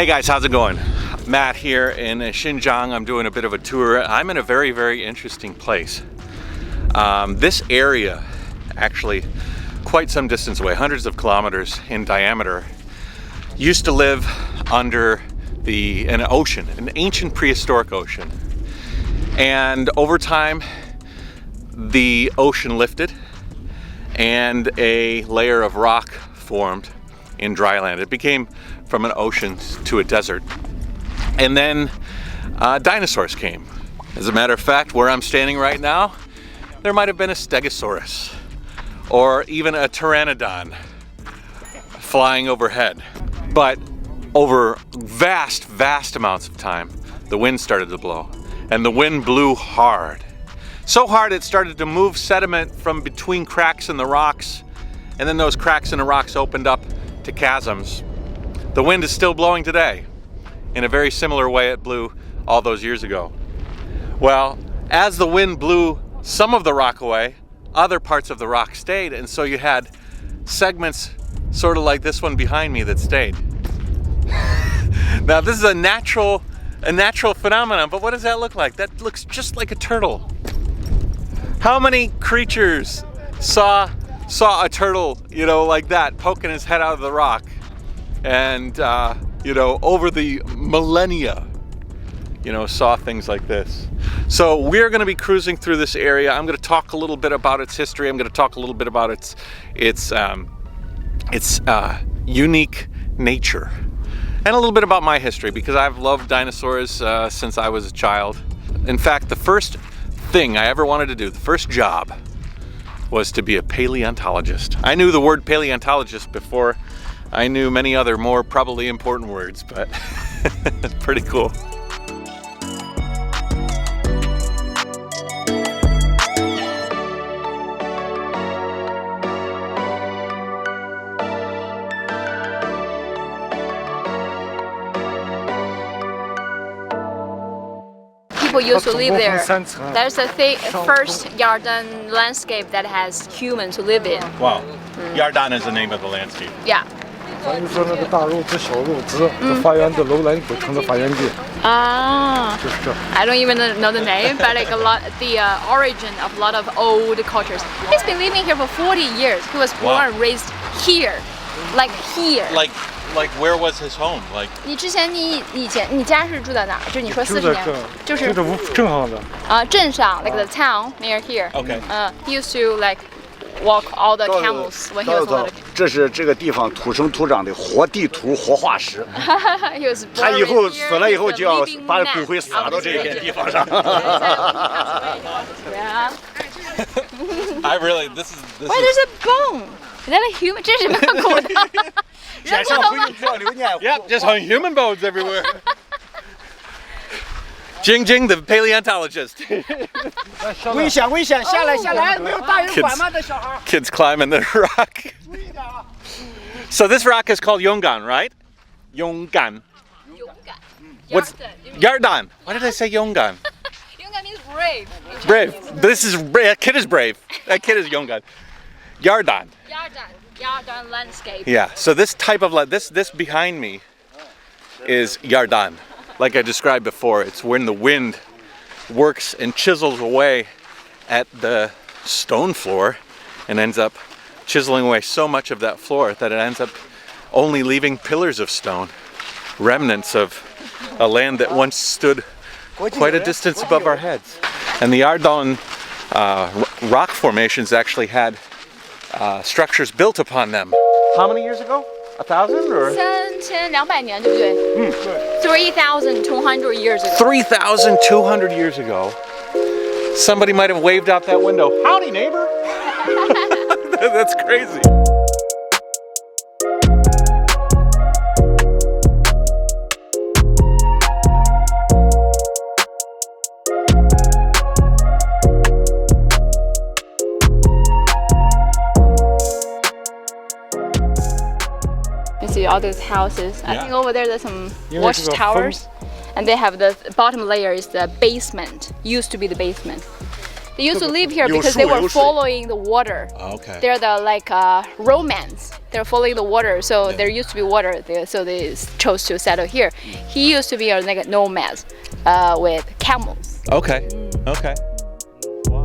Hey guys, how's it going? Matt here in Xinjiang. I'm doing a bit of a tour. I'm in a very, very interesting place. This area, actually quite some distance away, hundreds of kilometers in diameter, used to live under an ocean, an ancient prehistoric ocean. And over time, the ocean lifted and a layer of rock formed in dry land. It became from an ocean to a desert. And then dinosaurs came. As a matter of fact, where I'm standing right now, there might have been a stegosaurus or even a pteranodon flying overhead. But over vast, vast amounts of time, the wind started to blow. And the wind blew hard. So hard it started to move sediment from between cracks in the rocks, and then those cracks in the rocks opened up to chasms. The wind is still blowing today in a very similar way it blew all those years ago. Well, as the wind blew some of the rock away, other parts of the rock stayed, and so you had segments sort of like this one behind me that stayed. Now this is a natural phenomenon, but what does that look like? That looks just like a turtle. How many creatures saw a turtle, like that, poking his head out of the rock? And, over the millennia, saw things like this. So we're going to be cruising through this area. I'm going to talk a little bit about its history. I'm going to talk a little bit about its unique nature. And a little bit about my history, because I've loved dinosaurs since I was a child. In fact, the first thing I ever wanted to do, the first job, was to be a paleontologist. I knew the word paleontologist before I knew many other more probably important words, but it's pretty cool. People used to live there. There's the first Yardan landscape that has humans to live in. Wow. Yardan is the name of the landscape. Yeah. 咱就说那个大肉质、小肉质的发源地楼兰古城的发源地。就是这。I don't even know the name, but like the origin of a lot of old cultures. He's been living here for 40 years. He was born and raised here, like here. Like where was his home? Like 你之前你家是住在哪儿？就你说40年，就是镇上的。镇上 like the town near here. Okay. He used to like walk all the camels when he was little. 这是这个地方土生土长的活地图、活化石。他以后死了以后就要把骨灰撒到这片地方上。I really this is. Wait, there's a bone. Is that a human? 这是什么骨头？人骨头吗？ Yep, just human bones everywhere. Jing Jing, the paleontologist. 危险危险，下来下来，没有大人管吗？这小孩。Kids climbing the rock. So this rock is called Yongan, right? Yongan. What's Yardan? Why did I say Yongan? Yongan means brave. Brave. That kid is brave. That kid is Yongan. Yardan. Yardan landscape. Yeah. So this type of this behind me is Yardan. Like I described before, it's when the wind works and chisels away at the stone floor and ends up chiseling away so much of that floor that it ends up only leaving pillars of stone, remnants of a land that once stood quite a distance above our heads. And the Yardan rock formations actually had structures built upon them. How many years ago? 1,000 or? 3200年，对不对？3,200 years ago. 3,200 years ago, somebody might have waved out that window. Howdy, neighbor. That's crazy. See all those houses. I think over there there's some watchtowers, and they have the bottom layer is the basement. Used to be the basement. They used to live here because they were following the water. Okay. They're the like romance. They're following the water, so there used to be water there, so they chose to settle here. He used to be a like nomad with camels. Okay. Okay. Wow.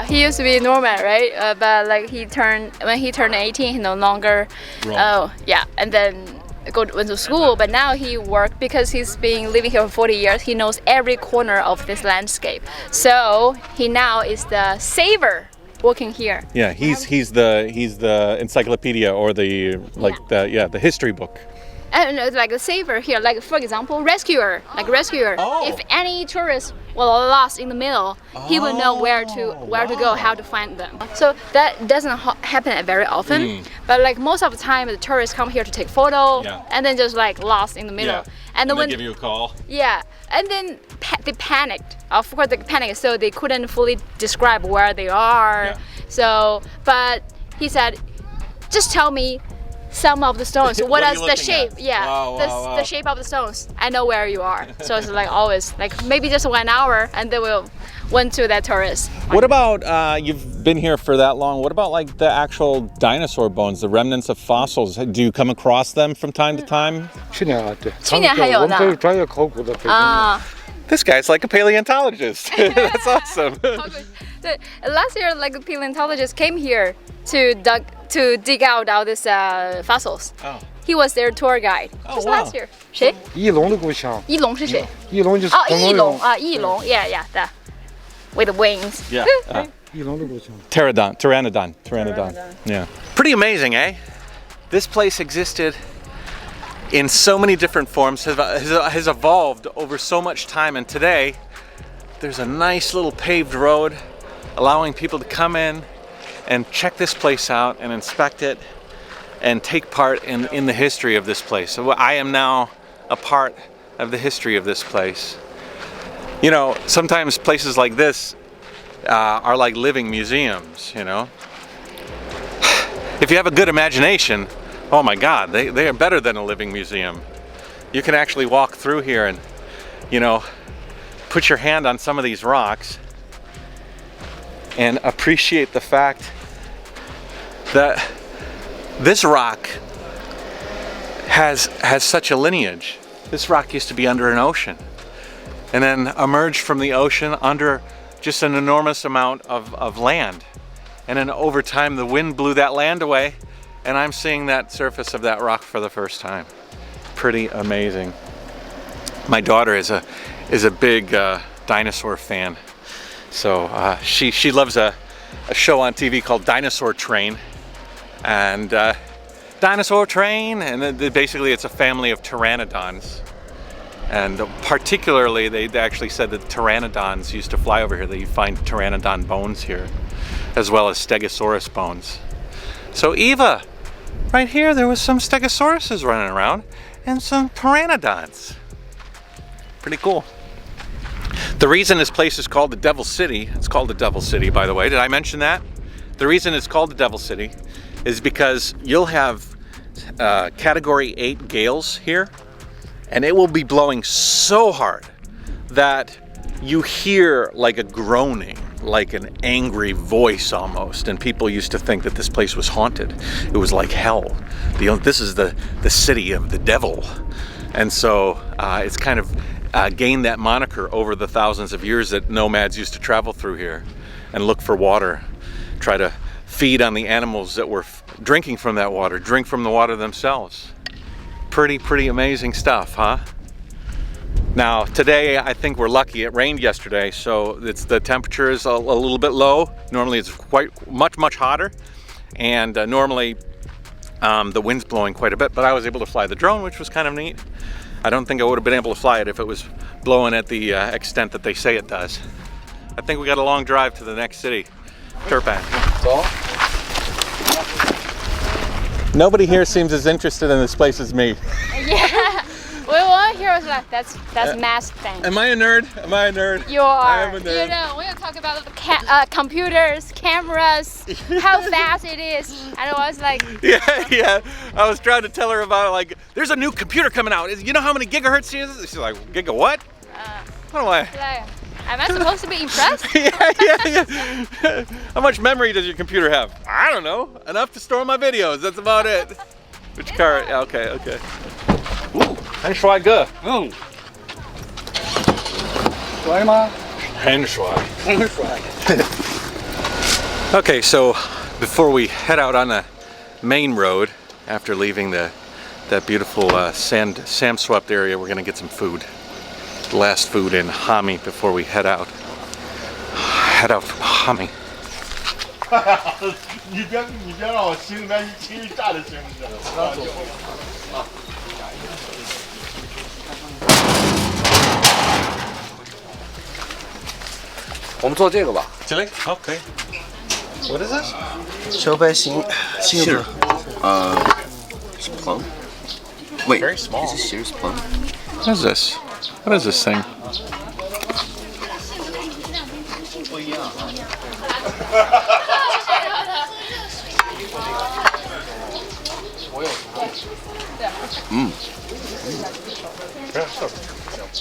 He used to be a nomad, right? But like when he turned 18, he no longer. Oh yeah, and then went to school. But now he worked because he's been living here for 40 years. He knows every corner of this landscape. So he now is the saver working here. Yeah, he's the encyclopedia or the the history book. And like a saver here, like for example, rescuer. Oh. If any tourist was lost in the middle, he would know where to go, how to find them. So that doesn't happen very often. But like most of the time, the tourists come here to take photo, and then just like lost in the middle. And then they give you a call. Yeah, and then they panicked. Of course, they panicked, so they couldn't fully describe where they are. Yeah. So, but he said, just tell me some of the stones. What is the shape? At? Yeah, Wow. the shape of the stones. I know where you are. So it's like always, like maybe just 1 hour, and then we'll went to that tourist. What about you've been here for that long? What about like the actual dinosaur bones, the remnants of fossils? Do you come across them from time to time? 去年啊，对，去年还有呢。我们这是专业考古的培训。This guy's like a paleontologist. That's awesome. Last year, like a paleontologist came here to dig out all these fossils. Oh. He was their tour guide. Just last year. 谁？翼龙的故乡。翼龙是谁？翼龙就是哦，翼龙恐龙啊，翼龙 ，yeah, that with the wings. Yeah. 翼龙的故乡。 Pteranodon. Yeah. Pretty amazing, eh? This place existed in so many different forms, has evolved over so much time, and today there's a nice little paved road allowing people to come in and check this place out and inspect it and take part in the history of this place. So I am now a part of the history of this place. You know, sometimes places like this are like living museums, you know. If you have a good imagination, oh my God, they are better than a living museum. You can actually walk through here and, you know, put your hand on some of these rocks and appreciate the fact that this rock has such a lineage. This rock used to be under an ocean and then emerged from the ocean under just an enormous amount of land. And then over time the wind blew that land away, and I'm seeing that surface of that rock for the first time. Pretty amazing. My daughter is a big dinosaur fan. So she loves a show on TV called Dinosaur Train. And Dinosaur Train, and then basically it's a family of pteranodons. And particularly they actually said that pteranodons used to fly over here, that you find pteranodon bones here, as well as stegosaurus bones. So Eva, right here there was some stegosauruses running around and some pteranodons. Pretty cool. The reason this place is called the Devil City, it's called the Devil City, by the way, did I mention that? The reason it's called the Devil City is because you'll have category 8 gales here, and it will be blowing so hard that you hear like a groaning, like an angry voice almost, and people used to think that this place was haunted. It was like hell. This is the city of the devil. And so it's kind of gained that moniker over the thousands of years that nomads used to travel through here and look for water, try to feed on the animals that were drinking from that water, drink from the water themselves. Pretty amazing stuff, huh? Now today I think we're lucky. It rained yesterday, so the temperature is a little bit low. Normally it's quite much hotter, and normally the wind's blowing quite a bit, but I was able to fly the drone, which was kind of neat. I don't think I would have been able to fly it if it was blowing at the extent that they say it does. I think we got a long drive to the next city, Turpan. Nobody here seems as interested in this place as me. Yeah, want to hear us like that's math thing. Am I a nerd? Am I a nerd? You are. I am a nerd. You know, we talk about computers, cameras, how fast it is. And I was like, Yeah. I was trying to tell her about like, there's a new computer coming out. You know how many gigahertz it is? She's like, giga what? What am I? like, am I supposed to be impressed? Yeah. How much memory does your computer have? I don't know. Enough to store my videos. That's about it. Which car? Yeah, okay. Ooh, 很帅哥。嗯，帅吗？很帅。很帅。 Okay, so before we head out on the main road, after leaving that beautiful sand-swept area, we're gonna get some food. The last food in Hami before we head out. Head out from Hami. 你别让我心里面一惊一乍的行不行？我们做这个吧。 Okay. What is this? 小白杏儿，是 plum. Wait, Very small. is this Sears plum? What is this? What is this thing?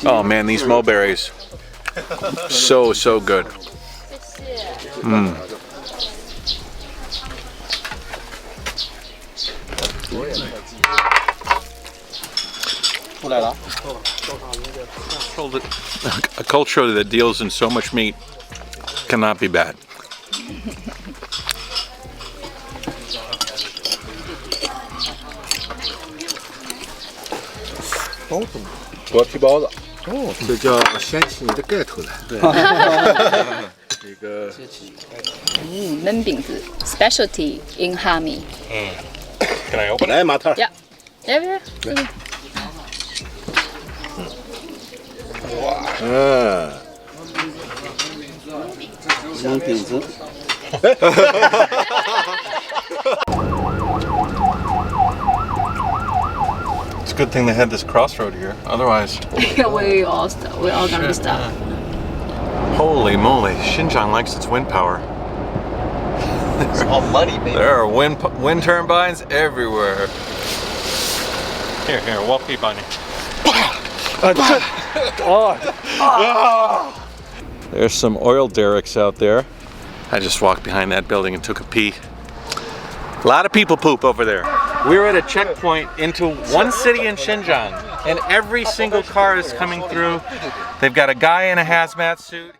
Oh man, these mulberries. So good. A culture that deals in so much meat cannot be bad.包子，锅皮包子。哦，这叫掀起你的盖头来。对。这个。焖饼子 specialty in Hami. Can I open it? 来，马特。 Yeah. Yeah. 嗯。焖饼子。 It's a good thing they had this crossroad here. Otherwise, we all gonna be stuck. holy moly, Xinjiang likes its wind power. It's all money, baby. There are wind turbines everywhere. Here, we'll keep on you. There's some oil derricks out there. I just walked behind that building and took a pee. A lot of people poop over there. We're at a checkpoint into one city in Xinjiang, and every single car is coming through. They've got a guy in a hazmat suit.